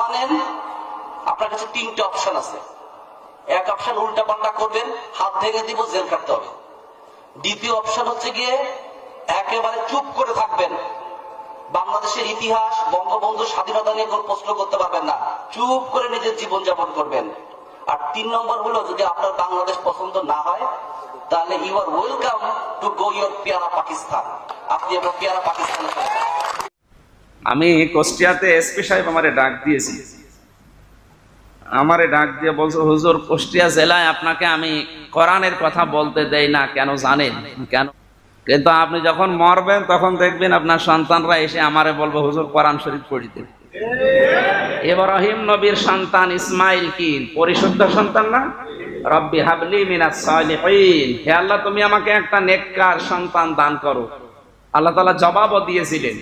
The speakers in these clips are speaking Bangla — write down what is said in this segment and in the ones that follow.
মানেন আপনার কাছে তিনটে অপশন আছে। এক অপশন উল্টা পাল্টা করবেন, হাত ভেঙে দিব, জেল কাটতে হবে। দ্বিতীয় অপশন হচ্ছে গিয়ে একেবারে চুপ করে থাকবেন, বাংলাদেশের ইতিহাস, বঙ্গবন্ধু স্বাধীনতা নিয়ে কোনো প্রশ্ন করতে পারবেন না, চুপ করে নিজের জীবন যাপন করবেন। আর 3 নম্বর হলো, যদি আপনার বাংলাদেশ পছন্দ না হয় তাহলে you are welcome to go your পেয়ারা পাকিস্তান। আপনি আপনার পেয়ারা পাকিস্তানে চলে যান। আমি কুষ্টিয়াতে এসপি সাহেব আমারে ডাক দিয়েছি, আমারে ডাক দিয়ে বলছে, হুজুর কুষ্টিয়া জেলায় আপনাকে আমি কোরআনের কথা বলতে দেই না, কেন জানেন? কেন? কিন্তু আপনি যখন মরবেন তখন দেখবেন আপনার সন্তানরা এসে আমারে বলবে, হুজুর কোরআন শরীফ পড়িতে। ইব্রাহিম নবীর সন্তান ইসমাইল কি পরিশুদ্ধ সন্তান না? রব্বি হাবলি মিনাস সালিহিন, হে আল্লাহ তুমি আমাকে একটা নেককার সন্তান দান করো। আল্লাহ তাআলা জবাবও দিয়েছিলেন,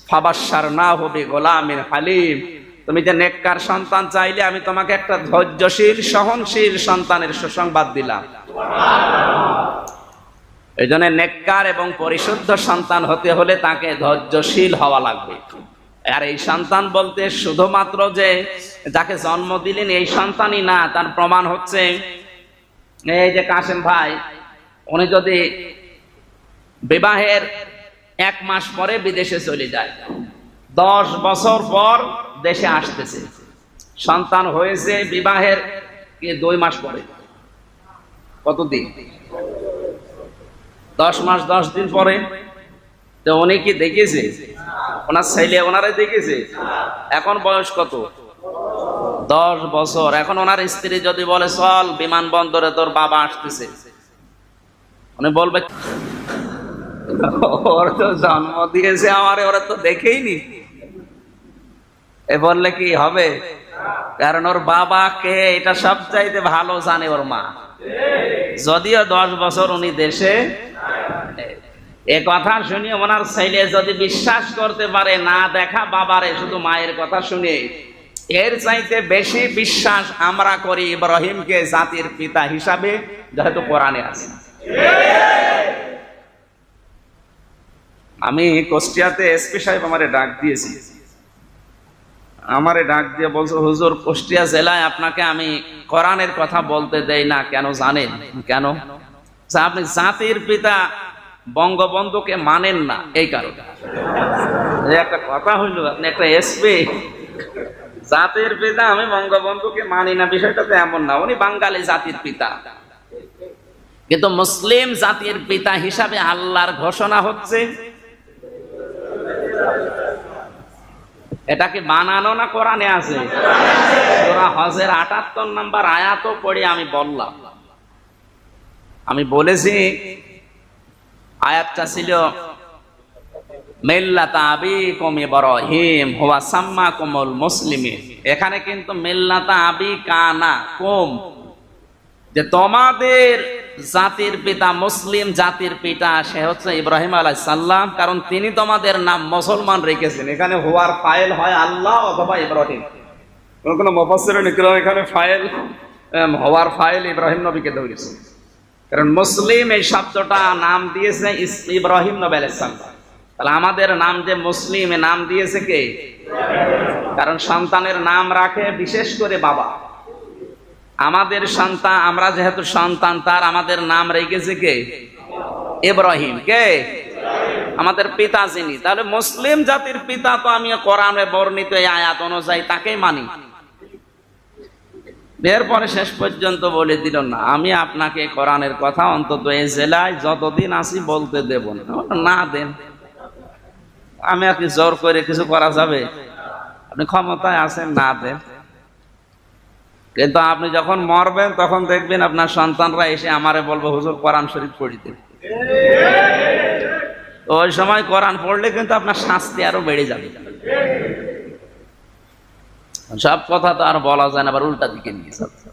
ফাবাশশারনাহু বিগুলামিন হালিম, তুমি যে নেককার সন্তান চাইলে আমি তোমাকে একটা ধৈর্যশীল সহনশীল সন্তানের সুসংবাদ দিলাম। এই জন্য নেককার এবং পরিশুদ্ধ সন্তান হতে হলে তাকে ধৈর্যশীল হওয়া লাগবে। আর এই সন্তান বলতে শুধুমাত্র যে যাকে জন্ম দিলেন এই সন্তানই না, তার প্রমাণ হচ্ছে এই যে কাশেম ভাই, উনি যদি বিবাহের 1 মাস পরে বিদেশে চলে যায়, 10 বছর পর দেশে আসতেছে, সন্তান হয়েছে বিবাহের 2 মাস পরে, কতদিন? 10 মাস 10 দিন পরে। তো উনি কি দেখেছে? ওনার ছেলে ওনারে দেখেছে? এখন বয়স কত? 10 বছর। এখন ওনার স্ত্রী যদি বলে চল বিমানবন্দরে তোর বাবা আসতেছে, উনি বলবে ওর তো জন্ম দিয়েছে আমারে, ওরা তো দেখেই নি, এ বললে কি হবে? কারণ ওর বাবা কে এটা সব চাইতে ভালো জানে ওর মা, যদিও 10 বছর উনি দেশে। এ কথা শুনে ওনার ছেলে যদি বিশ্বাস করতে পারে না দেখা বাবারে, শুধু মায়ের কথা শুনে, এর চাইতে বেশি বিশ্বাস আমরা করি ইব্রাহিমকে জাতির পিতা হিসাবে, যেহেতু কোরআনে আছে। আমি কুষ্টিয়াতে এসপি সাহেব আমারে ডাক দিয়েছি, আমারে ডাক দিয়ে বলছে, হুজুর কুষ্টিয়া জেলায় আপনাকে আমি কোরআনের কথা বলতে দেই না, কেন জানেন? কেন? আপনি জাতির পিতা বঙ্গবন্ধুকে মানেন না, এই কারণে। একটা কথা হইল, আপনি একটা এসপি, জাতির পিতা আমি বঙ্গবন্ধুকে মানি না, বিষয়টা তো এমন না, উনি বাঙালি জাতির পিতা। কিন্তু মুসলিম জাতির পিতা হিসাবে আল্লাহর ঘোষণা হচ্ছে, এটা কি বানানো না কোরআনে আছে? সূরা হজের 78 নম্বর আয়াতও পড়ে আমি বললাম, আমি বলেছি আয়াতটা ছিল মিল্লাতা আবিকুম ইব্রাহিম হুয়া সাম্মাকুমুল মুসলিমিন। এখানে কিন্তু মিল্লাতা আবিকানা কুম, যে তোমাদের জাতির পিতা, মুসলিম জাতির পিতা সে হচ্ছে ইব্রাহিম আলাইহিস সালাম, কারণ তিনি তোমাদের নাম মুসলমান রেখেছেন। এখানে হুয়ার ফাইল হয় আল্লাহ অথবা ইব্রাহিম, কোন মুফাসসিরুন ইকরাম এখানে ফাইল হওয়ার ফাইল ইব্রাহিম নবীকে ধরেছে, কারণ মুসলিম এই শব্দটা নাম দিয়েছে ইব্রাহিম নবী আলাইহিস সালাম। তাহলে আমাদের নাম যে মুসলিম, এ নাম দিয়েছে কে? কারণ সন্তানের নাম রাখে বিশেষ করে বাবা। আমাদের সন্তান, আমরা যেহেতু সন্তান তার, আমাদের নাম রেখেছে কে? ইব্রাহিম। কে? আমাদের পিতা যিনি। তাহলে মুসলিম জাতির পিতা তো আমি কোরআনে বর্ণিত এই আয়াত অনুযায়ী তাকেই মানি। এরপরে শেষ পর্যন্ত বলে দিল, না আমি আপনাকে কোরআনের কথা অন্তত এই জেলায় যতদিন আসি বলতে দেব না। না দেন, আমি আর কি জোর করে কিছু করা যাবে? আপনি ক্ষমতায় আছেন, না দেন। কিন্তু আপনি যখন মরবেন তখন দেখবেন আপনার সন্তানরা এসে আমারে বলবে, হুজুর কোরআন শরীফ পড়িতে। ওই সময় কোরআন পড়লে কিন্তু আপনার শাস্তি আরো বেড়ে যাবে। সব কথা তো আর বলা যায় না, আবার উল্টা দিকে নিয়ে যাচ্ছে।